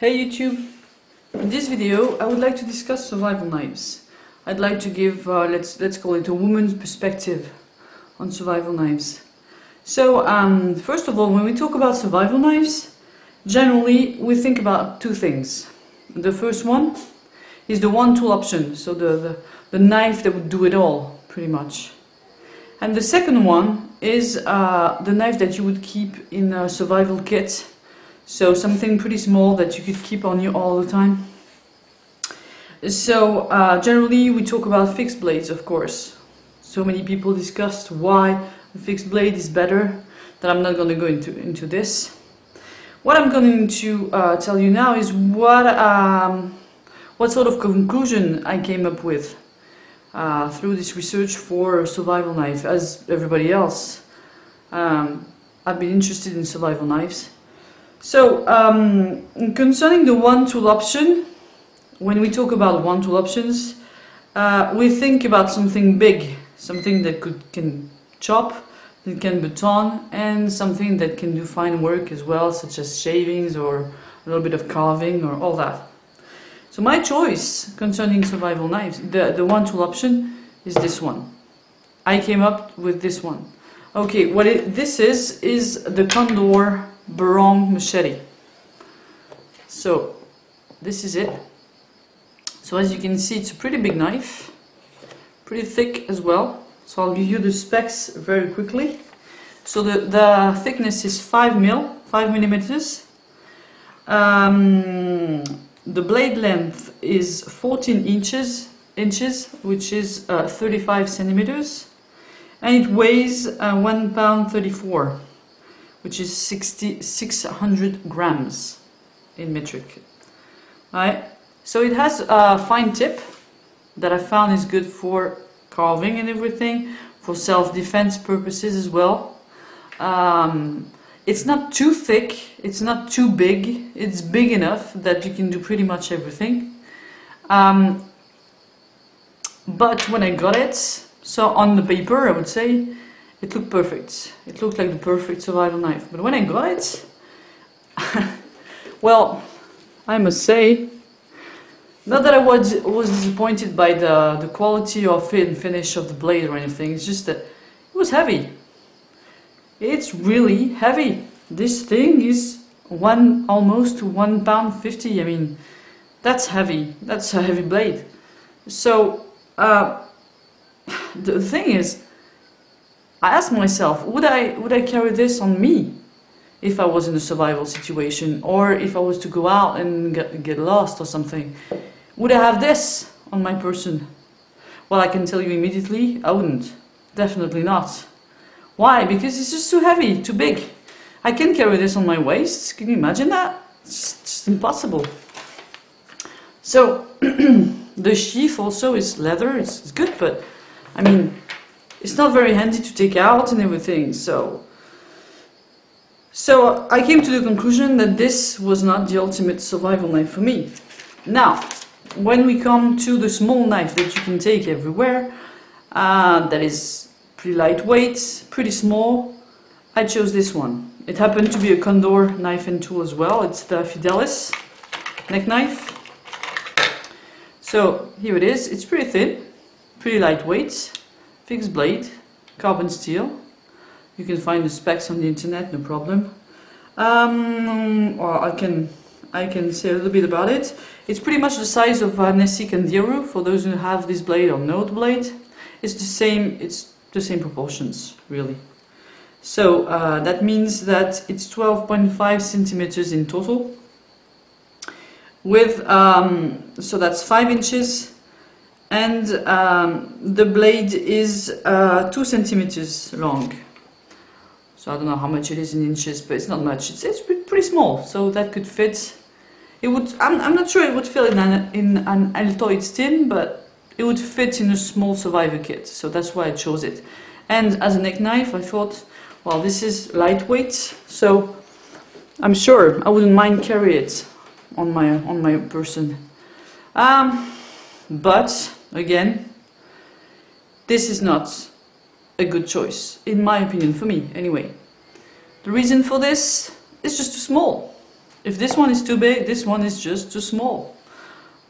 Hey YouTube! In this video I would like to discuss survival knives. I'd like to give, let's call it a woman's perspective on survival knives. So first of all, when we talk about survival knives, generally we think about two things. The first one is the one tool option, so the knife that would do it all, pretty much. And the second one is the knife that you would keep in a survival kit. So something pretty small that you could keep on you all the time. So generally we talk about fixed blades, of course. So many people discussed why a fixed blade is better, that I'm not going to go into this. What I'm going to tell you now is what sort of conclusion I came up with through this research for a survival knife. As everybody else, I've been interested in survival knives. So, concerning the one tool option, when we talk about one tool options, we think about something big, something that can chop, that can baton, and something that can do fine work as well, such as shavings or a little bit of carving or all that. So my choice concerning survival knives, the one tool option, is this one. I came up with this one. Okay, what this is the Condor Barong machete. So this is it. So as you can see, it's a pretty big knife, pretty thick as well. So I'll give you the specs very quickly. So the thickness is 5 millimeters. The blade length is 14 inches, which is 35 centimeters, and it weighs 1 pound 34. Which is 600 grams in metric. Right? So it has a fine tip that I found is good for carving and everything, for self-defense purposes as well. It's not too thick, it's not too big, it's big enough that you can do pretty much everything. But when I got it, so on the paper I would say, it looked perfect. It looked like the perfect survival knife. But when I got it, well, I must say, not that I was disappointed by the quality or fit and finish of the blade or anything. It's just that it was heavy. It's really heavy. This thing is almost 1 pound 50. I mean, that's heavy. That's a heavy blade. So the thing is, I asked myself, would I carry this on me if I was in a survival situation, or if I was to go out and get lost or something? Would I have this on my person? Well, I can tell you immediately, I wouldn't. Definitely not. Why? Because it's just too heavy, too big. I can carry this on my waist. Can you imagine that? It's just impossible. So the sheath also is leather. It's good, but I mean, it's not very handy to take out and everything, so I came to the conclusion that this was not the ultimate survival knife for me. Now, when we come to the small knife that you can take everywhere, that is pretty lightweight, pretty small, I chose this one. It happened to be a Condor knife and tool as well. It's the Fidelis neck knife. So here it is. It's pretty thin, pretty lightweight. Fixed blade, carbon steel. You can find the specs on the internet, no problem. Or I can say a little bit about it. It's pretty much the size of an Nessie Candiru, for those who have this blade or know the blade. It's the same proportions, really. So that means that it's 12.5 centimeters in total. With so that's 5 inches. And the blade is 2 centimeters long. So I don't know how much it is in inches, but it's not much. It's pretty small, so that could fit. It would. I'm not sure it would fit in an Altoids tin, but it would fit in a small survivor kit. So that's why I chose it. And as a neck knife, I thought, well, this is lightweight, so I'm sure I wouldn't mind carry it on my person. But again, this is not a good choice, in my opinion, for me anyway. The reason for this is just too small. If this one is too big, this one is just too small.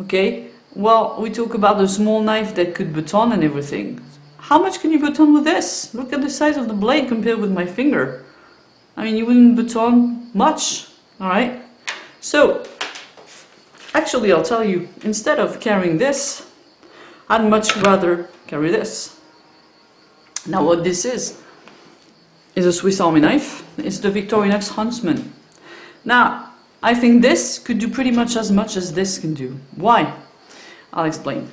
Okay, well, we talk about the small knife that could baton and everything. How much can you baton with this? Look at the size of the blade compared with my finger. I mean, you wouldn't baton much, alright? So, actually, I'll tell you, instead of carrying this, I'd much rather carry this. Now, what this is a Swiss Army knife. It's the Victorinox Huntsman. Now, I think this could do pretty much as this can do. Why? I'll explain.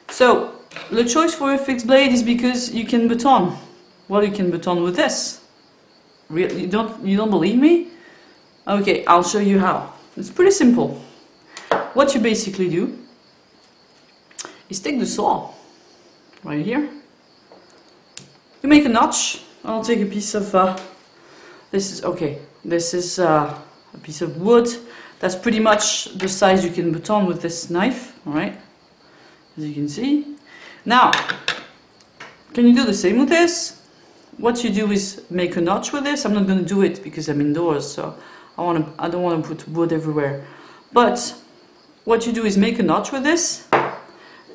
So, the choice for a fixed blade is because you can baton. Well, you can baton with this. Really? You don't believe me? Okay, I'll show you how. It's pretty simple. What you basically do is take the saw right here. You make a notch. I'll take a piece of this is a piece of wood. That's pretty much the size you can baton with this knife, alright? As you can see. Now, can you do the same with this? What you do is make a notch with this. I'm not going to do it because I'm indoors, so I don't want to put wood everywhere. But what you do is make a notch with this,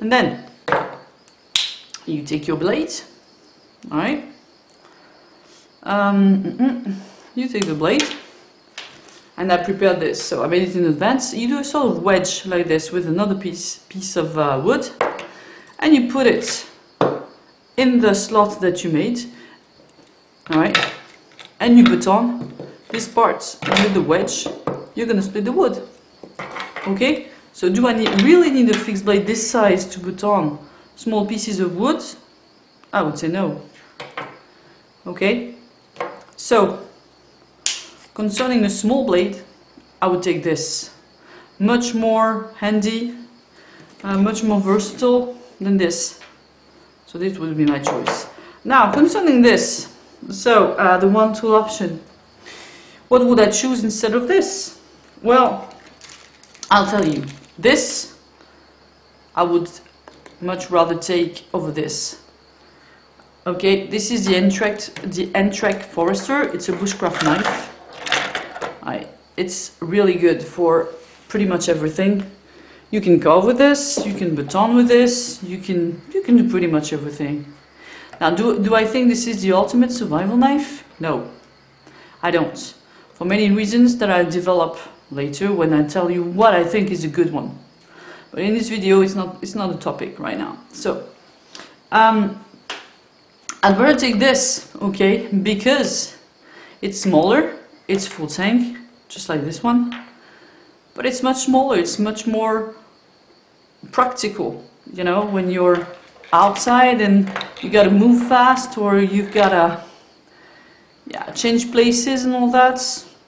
and then you take your blade, alright? You take the blade, and I prepared this, so I made it in advance. You do a sort of wedge like this with another piece of wood, and you put it in the slot that you made, alright, and you baton this part, and with the wedge you're gonna split the wood. Okay, so do I really need a fixed blade this size to baton small pieces of wood? I would say no. Okay, so concerning a small blade, I would take this. Much more handy, much more versatile than this. So this would be my choice. Now, concerning this, so the one tool option, what would I choose instead of this? Well, I'll tell you, this I would much rather take over this. Okay, this is the Entrek Forester. It's a bushcraft knife. It's really good for pretty much everything. You can carve with this, you can baton with this, you can do pretty much everything. Now, do I think this is the ultimate survival knife? No, I don't. For many reasons that I'll develop later when I tell you what I think is a good one. But in this video, it's not a topic right now. So, I'd rather take this, okay, because it's smaller, it's full tank, just like this one, but it's much smaller, it's much more practical, you know, when you're outside and you gotta move fast, or you've gotta change places and all that.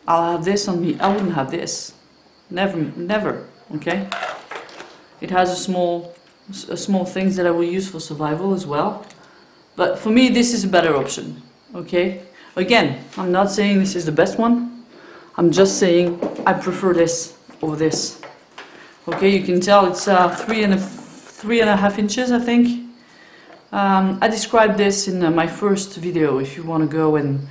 I'll have this on me. I wouldn't have this, never, okay. It has a small things that I will use for survival as well. But for me, this is a better option, okay? Again, I'm not saying this is the best one. I'm just saying I prefer this over this. Okay, you can tell it's 3.5 inches, I think. I described this in my first video. If you want to go and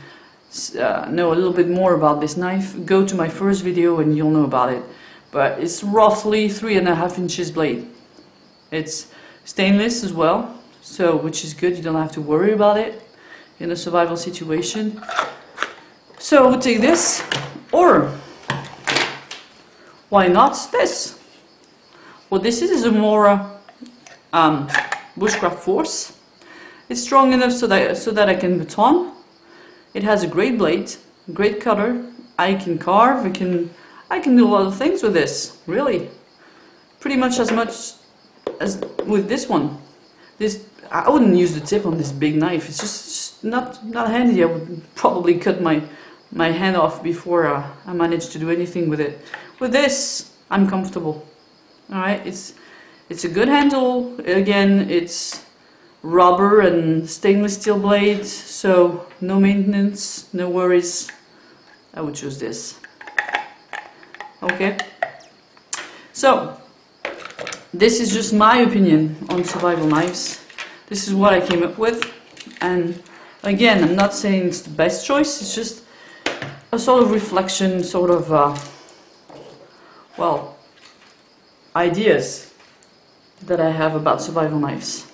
know a little bit more about this knife, go to my first video and you'll know about it. But it's roughly 3.5 inches blade. It's stainless as well, so which is good. You don't have to worry about it in a survival situation. So we'll take this, or why not this? What this is a more bushcraft force. It's strong enough so that I can baton. It has a great blade, great cutter. I can carve. I can do a lot of things with this. Really, pretty much as with this one. I wouldn't use the tip on this big knife. It's just not handy. I would probably cut my hand off before I managed to do anything with it. With this, I'm comfortable. All right, it's a good handle. Again, it's rubber and stainless steel blade, so no maintenance, no worries. I would choose this. Okay. So this is just my opinion on survival knives. This is what I came up with, and again, I'm not saying it's the best choice. It's just a sort of reflection, sort of, well, ideas that I have about survival knives.